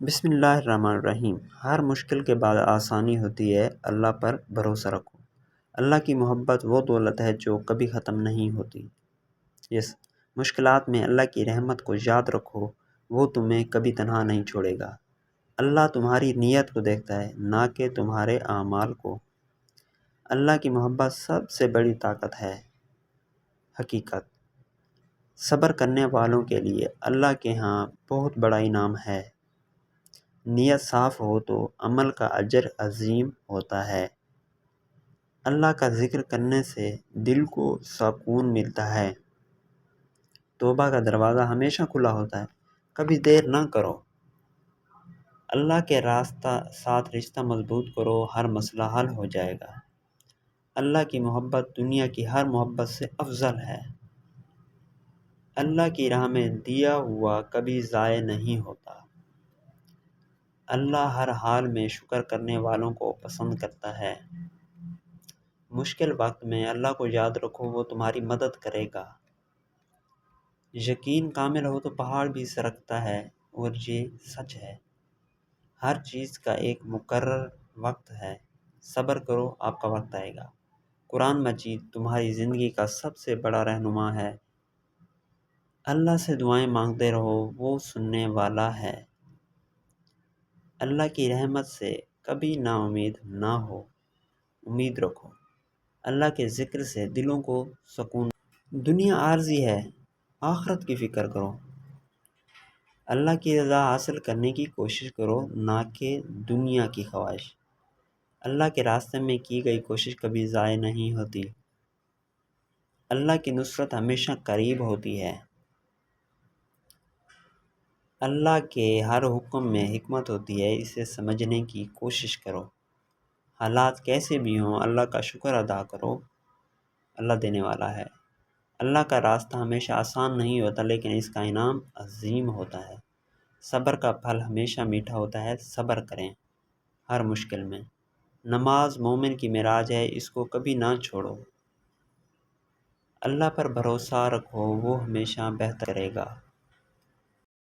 بسم اللہ الرحمن الرحیم۔ ہر مشکل کے بعد آسانی ہوتی ہے، اللہ پر بھروسہ رکھو۔ اللہ کی محبت وہ دولت ہے جو کبھی ختم نہیں ہوتی۔ اس مشکلات میں اللہ کی رحمت کو یاد رکھو، وہ تمہیں کبھی تنہا نہیں چھوڑے گا۔ اللہ تمہاری نیت کو دیکھتا ہے، نہ کہ تمہارے اعمال کو۔ اللہ کی محبت سب سے بڑی طاقت ہے۔ حقیقت صبر کرنے والوں کے لیے اللہ کے ہاں بہت بڑا انعام ہے۔ نیت صاف ہو تو عمل کا اجر عظیم ہوتا ہے۔ اللہ کا ذکر کرنے سے دل کو سکون ملتا ہے۔ توبہ کا دروازہ ہمیشہ کھلا ہوتا ہے، کبھی دیر نہ کرو۔ اللہ کے ساتھ رشتہ مضبوط کرو، ہر مسئلہ حل ہو جائے گا۔ اللہ کی محبت دنیا کی ہر محبت سے افضل ہے۔ اللہ کی راہ میں دیا ہوا کبھی ضائع نہیں ہوتا۔ اللہ ہر حال میں شکر کرنے والوں کو پسند کرتا ہے۔ مشکل وقت میں اللہ کو یاد رکھو، وہ تمہاری مدد کرے گا۔ یقین کامل ہو تو پہاڑ بھی سرکتا ہے، اور یہ سچ ہے۔ ہر چیز کا ایک مقرر وقت ہے۔ صبر کرو، آپ کا وقت آئے گا۔ قرآن مجید تمہاری زندگی کا سب سے بڑا رہنما ہے۔ اللہ سے دعائیں مانگتے رہو، وہ سننے والا ہے۔ اللہ کی رحمت سے کبھی نا امید نہ ہو، امید رکھو۔ اللہ کے ذکر سے دلوں کو سکون۔ دنیا عارضی ہے، آخرت کی فکر کرو۔ اللہ کی رضا حاصل کرنے کی کوشش کرو، نہ کہ دنیا کی خواہش۔ اللہ کے راستے میں کی گئی کوشش کبھی ضائع نہیں ہوتی۔ اللہ کی نصرت ہمیشہ قریب ہوتی ہے۔ اللہ کے ہر حکم میں حکمت ہوتی ہے، اسے سمجھنے کی کوشش کرو۔ حالات کیسے بھی ہوں، اللہ کا شکر ادا کرو۔ اللہ دینے والا ہے۔ اللہ کا راستہ ہمیشہ آسان نہیں ہوتا، لیکن اس کا انعام عظیم ہوتا ہے۔ صبر کا پھل ہمیشہ میٹھا ہوتا ہے۔ صبر کریں ہر مشکل میں۔ نماز مومن کی معراج ہے، اس کو کبھی نہ چھوڑو۔ اللہ پر بھروسہ رکھو، وہ ہمیشہ بہتر کرے گا۔